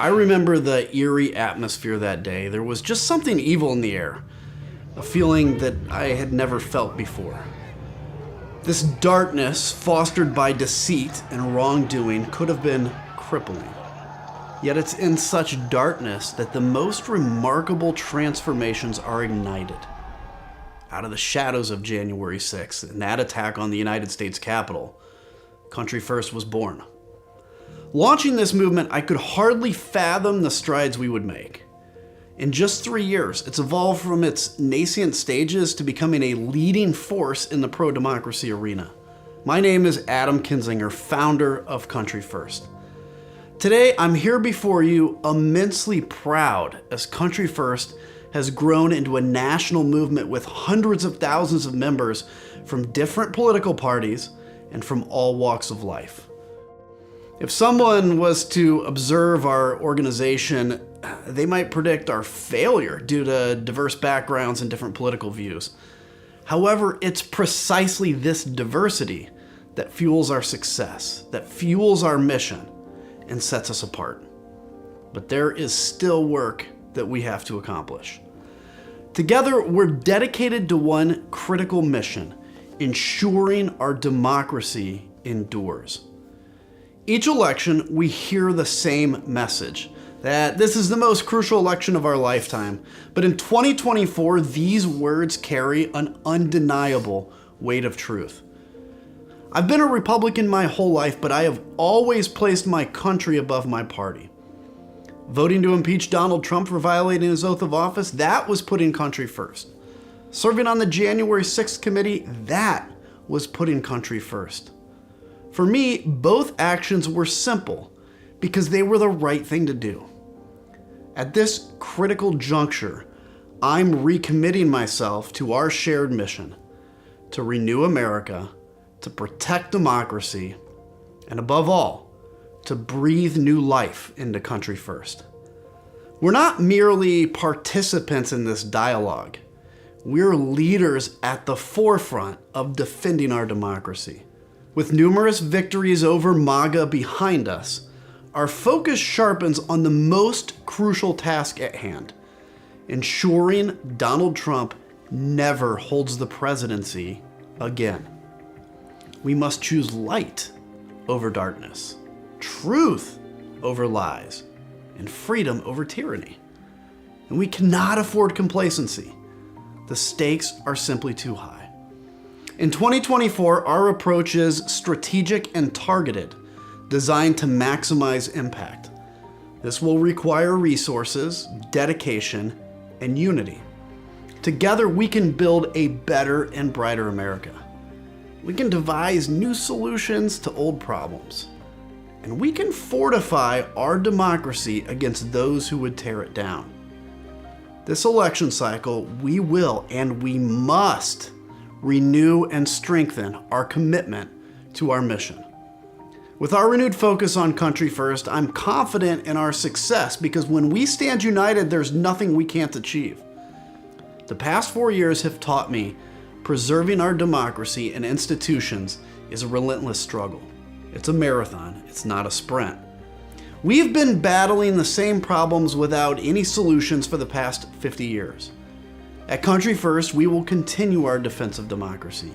I remember the eerie atmosphere that day. There was just something evil in the air, a feeling that I had never felt before. This darkness, fostered by deceit and wrongdoing, could have been crippling. Yet it's in such darkness that the most remarkable transformations are ignited. Out of the shadows of January 6th and that attack on the United States Capitol, Country First was born. Launching this movement, I could hardly fathom the strides we would make. In just 3 years, it's evolved from its nascent stages to becoming a leading force in the pro-democracy arena. My name is Adam Kinzinger, founder of Country First. Today, I'm here before you immensely proud as Country First has grown into a national movement with hundreds of thousands of members from different political parties and from all walks of life. If someone was to observe our organization, they might predict our failure due to diverse backgrounds and different political views. However, it's precisely this diversity that fuels our success, that fuels our mission, and sets us apart. But there is still work that we have to accomplish. Together, we're dedicated to one critical mission: ensuring our democracy endures. Each election, we hear the same message, that this is the most crucial election of our lifetime. But in 2024, these words carry an undeniable weight of truth. I've been a Republican my whole life, but I have always placed my country above my party. Voting to impeach Donald Trump for violating his oath of office, that was putting country first. Serving on the January 6th committee, that was putting country first. For me, both actions were simple because they were the right thing to do. At this critical juncture, I'm recommitting myself to our shared mission to renew America, to protect democracy, and above all, to breathe new life into Country First. We're not merely participants in this dialogue. We're leaders at the forefront of defending our democracy. With numerous victories over MAGA behind us, our focus sharpens on the most crucial task at hand: ensuring Donald Trump never holds the presidency again. We must choose light over darkness, truth over lies, and freedom over tyranny. And we cannot afford complacency. The stakes are simply too high. In 2024, our approach is strategic and targeted, designed to maximize impact. This will require resources, dedication, and unity. Together, we can build a better and brighter America. We can devise new solutions to old problems. And we can fortify our democracy against those who would tear it down. This election cycle, we will and we must renew and strengthen our commitment to our mission. With our renewed focus on Country First, I'm confident in our success because when we stand united, there's nothing we can't achieve. The past 4 years have taught me preserving our democracy and institutions is a relentless struggle. It's a marathon, it's not a sprint. We've been battling the same problems without any solutions for the past 50 years. At Country First, we will continue our defense of democracy,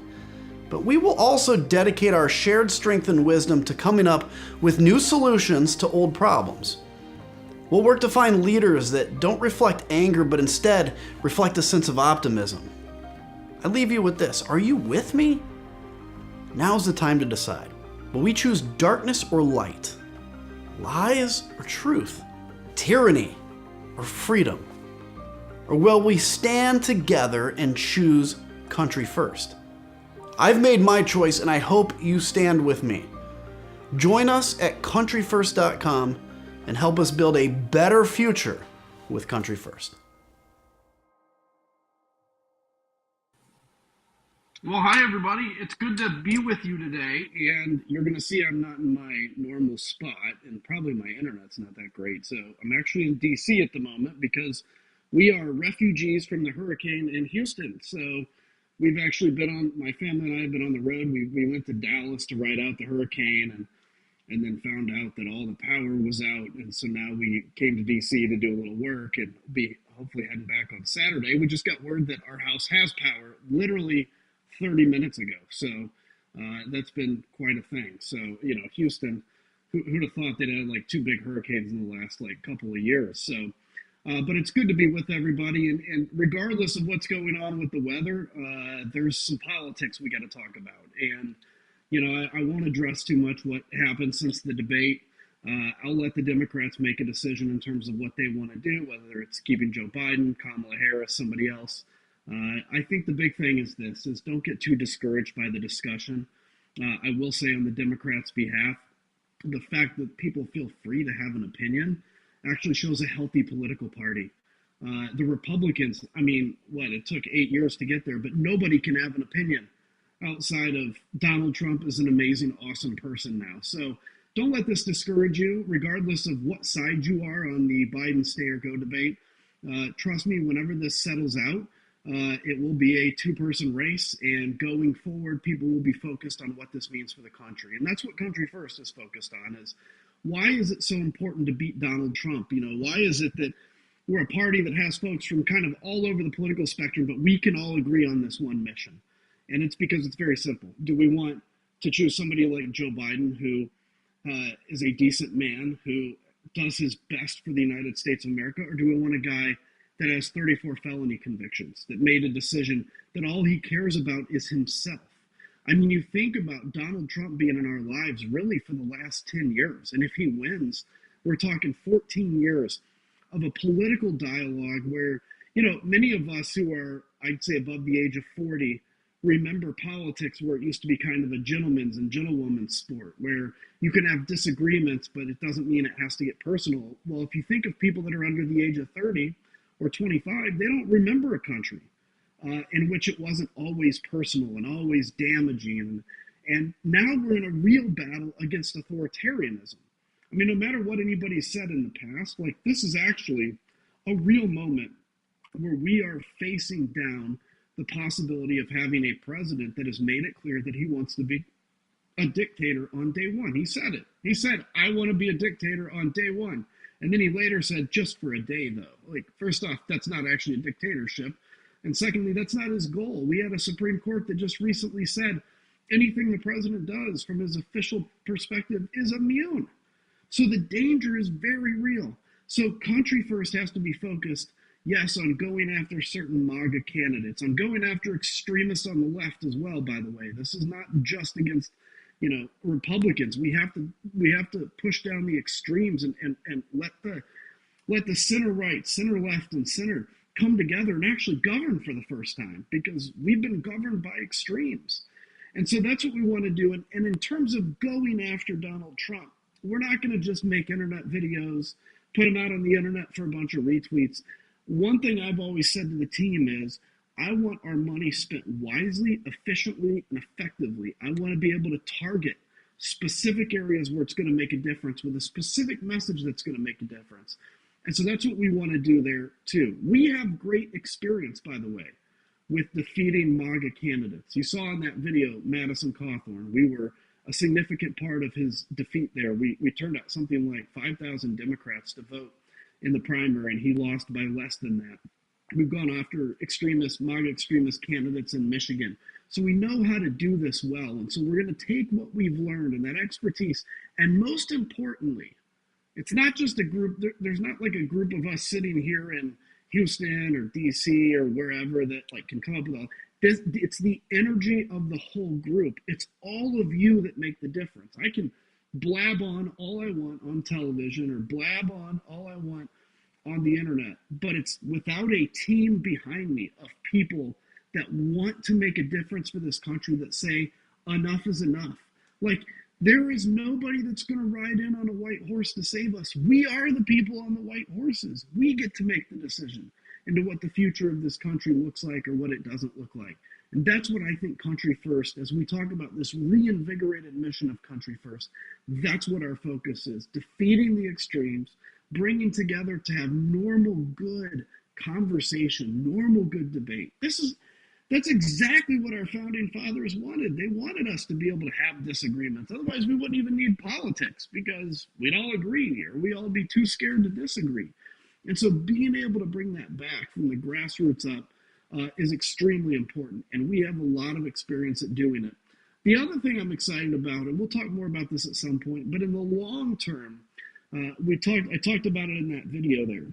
but we will also dedicate our shared strength and wisdom to coming up with new solutions to old problems. We'll work to find leaders that don't reflect anger, but instead reflect a sense of optimism. I leave you with this. Are you with me? Now's the time to decide. Will we choose darkness or light? Lies or truth? Tyranny or freedom? Or will we stand together and choose Country First? I've made my choice and I hope you stand with me. Join us at countryfirst.com and help us build a better future with Country First. Well, hi everybody. It's good to be with you today, and you're going to see I'm not in my normal spot, and probably my internet's not that great. So I'm actually in DC at the moment because we are refugees from the hurricane in Houston. So we've actually been on, my family and I have been on the road. We went to Dallas to ride out the hurricane, and and then found out that all the power was out. And so now we came to DC to do a little work and be hopefully heading back on Saturday. We just got word that our house has power literally 30 minutes ago. So that's been quite a thing. So, Houston, who'd have thought they'd had like two big hurricanes in the last like couple of years. So, but it's good to be with everybody. And regardless of what's going on with the weather, there's some politics we got to talk about. And I won't address too much what happened since the debate. I'll let the Democrats make a decision in terms of what they want to do, whether it's keeping Joe Biden, Kamala Harris, somebody else. I think the big thing is this, is don't get too discouraged by the discussion. I will say on the Democrats' behalf, the fact that people feel free to have an opinion actually shows a healthy political party. The Republicans, it took 8 years to get there, but nobody can have an opinion outside of Donald Trump is an amazing, awesome person now. So don't let this discourage you, regardless of what side you are on the Biden stay or go debate. Trust me, whenever this settles out, it will be a two-person race, and going forward, people will be focused on what this means for the country. And that's what Country First is focused on, is why is it so important to beat Donald Trump? Why is it that we're a party that has folks from kind of all over the political spectrum, but we can all agree on this one mission? And it's because it's very simple. Do we want to choose somebody like Joe Biden, who is a decent man, who does his best for the United States of America, or do we want a guy that has 34 felony convictions, that made a decision that all he cares about is himself? You think about Donald Trump being in our lives really for the last 10 years. And if he wins, we're talking 14 years of a political dialogue where, many of us who are, I'd say, above the age of 40, remember politics where it used to be kind of a gentleman's and gentlewoman's sport, where you can have disagreements, but it doesn't mean it has to get personal. Well, if you think of people that are under the age of 30 or 25, they don't remember a country in which it wasn't always personal and always damaging. And now we're in a real battle against authoritarianism. No matter what anybody said in the past, like, this is actually a real moment where we are facing down the possibility of having a president that has made it clear that he wants to be a dictator on day one. He said it. He said, I want to be a dictator on day one. And then he later said, just for a day, though. Like, first off, that's not actually a dictatorship. And secondly, that's not his goal. We had a Supreme Court that just recently said anything the president does from his official perspective is immune. So the danger is very real. So Country First has to be focused, yes, on going after certain MAGA candidates, on going after extremists on the left as well, by the way. This is not just against, Republicans. We have to push down the extremes and let the center right, center left, and center come together and actually govern for the first time, because we've been governed by extremes. And so that's what we want to do. And in terms of going after Donald Trump, we're not going to just make internet videos, put them out on the internet for a bunch of retweets. One thing I've always said to the team is, I want our money spent wisely, efficiently, and effectively. I want to be able to target specific areas where it's going to make a difference with a specific message that's going to make a difference. And so that's what we want to do there, too. We have great experience, by the way, with defeating MAGA candidates. You saw in that video, Madison Cawthorn. We were a significant part of his defeat there. We turned out something like 5,000 Democrats to vote in the primary, and he lost by less than that. We've gone after MAGA extremist candidates in Michigan. So we know how to do this well. And so we're going to take what we've learned and that expertise. And most importantly, it's not just a group. There's not like a group of us sitting here in Houston or DC or wherever that like can come up with all this. It's the energy of the whole group. It's all of you that make the difference. I can blab on all I want on television or blab on all I want on the internet, but it's without a team behind me of people that want to make a difference for this country, that say enough is enough. Like, there is nobody that's going to ride in on a white horse to save us. We are the people on the white horses. We get to make the decision into what the future of this country looks like or what it doesn't look like. And that's what I think Country First, as we talk about this reinvigorated mission of Country First, that's what our focus is: defeating the extremes, bringing together to have normal, good conversation, normal, good debate. This That's exactly what our founding fathers wanted. They wanted us to be able to have disagreements. Otherwise, we wouldn't even need politics because we'd all agree here. We'd all be too scared to disagree. And so, being able to bring that back from the grassroots up is extremely important. And we have a lot of experience at doing it. The other thing I'm excited about, and we'll talk more about this at some point, but in the long term, I talked about it in that video there.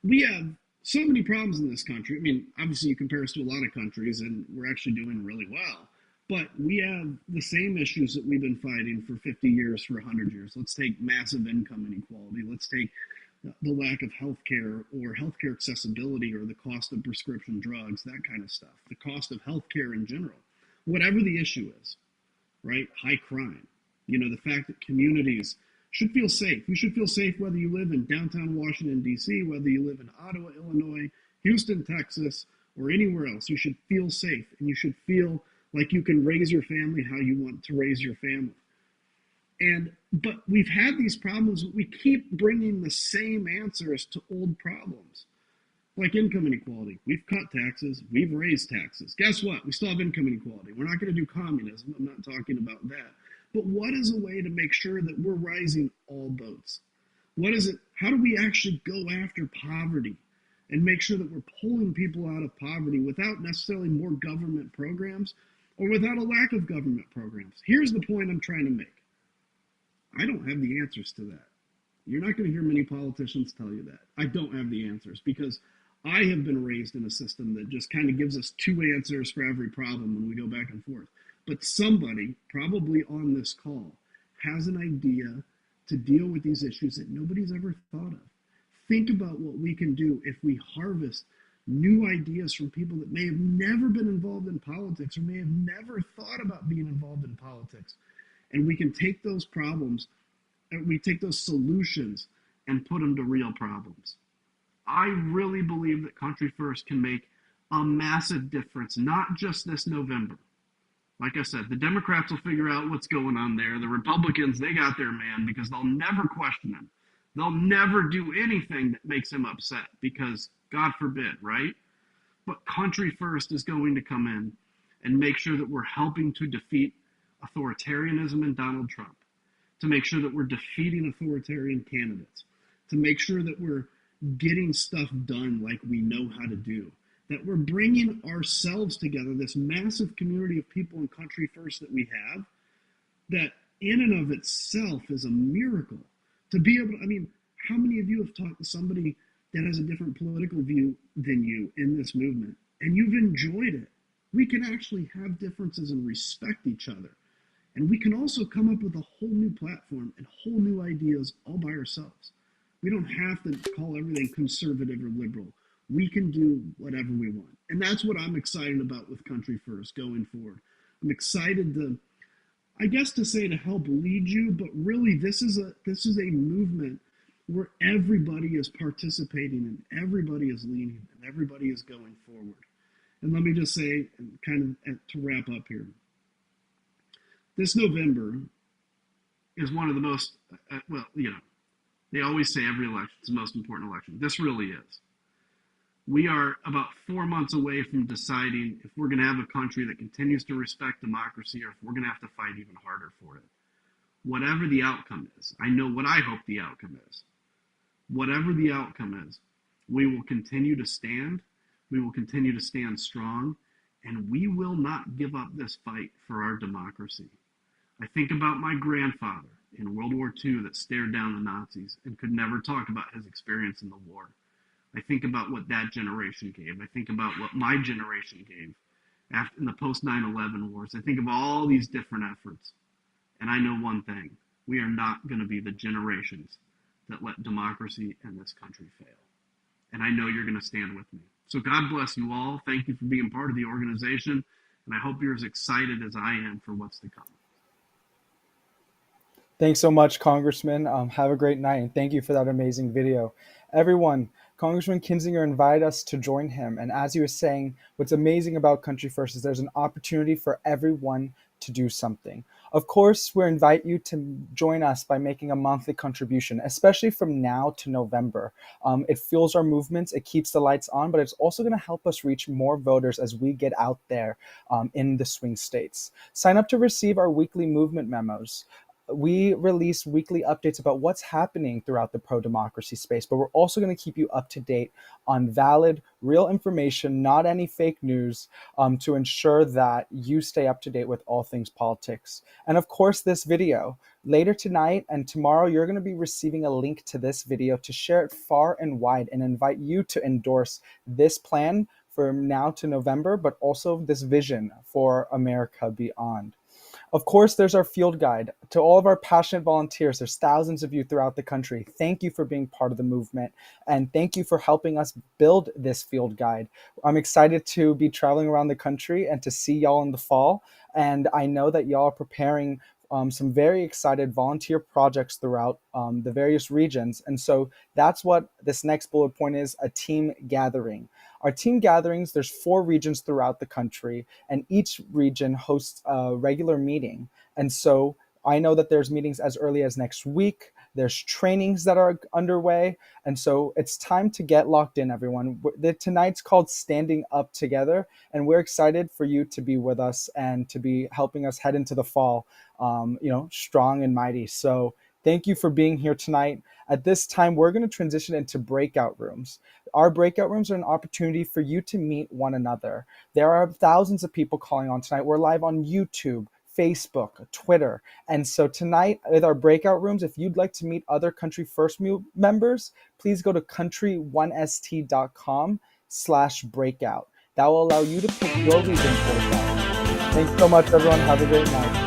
We have so many problems in this country. I mean, obviously, you compare us to a lot of countries, and we're actually doing really well. But we have the same issues that we've been fighting for 50 years, for 100 years. Let's take massive income inequality. Let's take the lack of health care or healthcare accessibility or the cost of prescription drugs, that kind of stuff, the cost of healthcare in general, whatever the issue is, right? High crime. The fact that communities should feel safe. You should feel safe whether you live in downtown Washington, D.C., whether you live in Ottawa, Illinois, Houston, Texas, or anywhere else. You should feel safe, and you should feel like you can raise your family how you want to raise your family. But we've had these problems, but we keep bringing the same answers to old problems, like income inequality. We've cut taxes, we've raised taxes. Guess what? We still have income inequality. We're not going to do communism. I'm not talking about that. But what is a way to make sure that we're rising all boats? What is it? How do we actually go after poverty and make sure that we're pulling people out of poverty without necessarily more government programs or without a lack of government programs? Here's the point I'm trying to make. I don't have the answers to that. You're not going to hear many politicians tell you that. I don't have the answers because I have been raised in a system that just kind of gives us two answers for every problem when we go back and forth. But somebody, probably on this call, has an idea to deal with these issues that nobody's ever thought of. Think about what we can do if we harvest new ideas from people that may have never been involved in politics or may have never thought about being involved in politics. And we can take those problems, and we take those solutions and put them to real problems. I really believe that Country First can make a massive difference, not just this November. Like I said, the Democrats will figure out what's going on there. The Republicans, they got their man because they'll never question him. They'll never do anything that makes him upset because, God forbid, right? But Country First is going to come in and make sure that we're helping to defeat authoritarianism and Donald Trump, to make sure that we're defeating authoritarian candidates, to make sure that we're getting stuff done like we know how to do, that we're bringing ourselves together, this massive community of people in Country First that we have, that in and of itself is a miracle. To be able to, I mean, how many of you have talked to somebody that has a different political view than you in this movement, and you've enjoyed it? We can actually have differences and respect each other. And we can also come up with a whole new platform and whole new ideas all by ourselves. We don't have to call everything conservative or liberal. We can do whatever we want. And that's what I'm excited about with Country First going forward. I'm excited to say to help lead you, but really this is a movement where everybody is participating and everybody is leading and everybody is going forward. And let me just say, and kind of to wrap up here, this November is one of the most, they always say every election is the most important election. This really is. We are about 4 months away from deciding if we're going to have a country that continues to respect democracy or if we're going to have to fight even harder for it. Whatever the outcome is, I know what I hope the outcome is. Whatever the outcome is, we will continue to stand. We will continue to stand strong, and we will not give up this fight for our democracy. I think about my grandfather in World War II that stared down the Nazis and could never talk about his experience in the war. I think about what that generation gave. I think about what my generation gave in the post 9/11 wars. I think of all these different efforts. And I know one thing. We are not going to be the generations that let democracy and this country fail. And I know you're going to stand with me. So God bless you all. Thank you for being part of the organization. And I hope you're as excited as I am for what's to come. Thanks so much, Congressman. Have a great night, and thank you for that amazing video. Everyone, Congressman Kinzinger invited us to join him, and as he was saying, what's amazing about Country First is there's an opportunity for everyone to do something. Of course, we invite you to join us by making a monthly contribution, especially from now to November. It fuels our movements, it keeps the lights on, but it's also going to help us reach more voters as we get out there in the swing states. Sign up to receive our weekly movement memos. We release weekly updates about what's happening throughout the pro-democracy space, but we're also going to keep you up to date on valid, real information, not any fake news, to ensure that you stay up to date with all things politics. And of course, this video. Later tonight and tomorrow, you're going to be receiving a link to this video to share it far and wide and invite you to endorse this plan from now to November, but also this vision for America beyond. Of course, there's our field guide. To all of our passionate volunteers, there's thousands of you throughout the country. Thank you for being part of the movement, and thank you for helping us build this field guide. I'm excited to be traveling around the country and to see y'all in the fall, and I know that y'all are preparing some very excited volunteer projects throughout the various regions. And so that's what this next bullet point is, a team gathering. Our team gatherings, there's 4 regions throughout the country, and each region hosts a regular meeting. And so I know that there's meetings as early as next week. There's trainings that are underway. And so it's time to get locked in, everyone. Tonight's called Standing Up Together, and we're excited for you to be with us and to be helping us head into the fall, strong and mighty. So thank you for being here tonight. At this time, we're going to transition into breakout rooms. Our breakout rooms are an opportunity for you to meet one another. There are thousands of people calling on tonight. We're live on YouTube, Facebook, Twitter. And so tonight with our breakout rooms, if you'd like to meet other Country First members, please go to country1st.com/breakout. That will allow you to pick your region breakout. Thanks so much, everyone. Have a great night.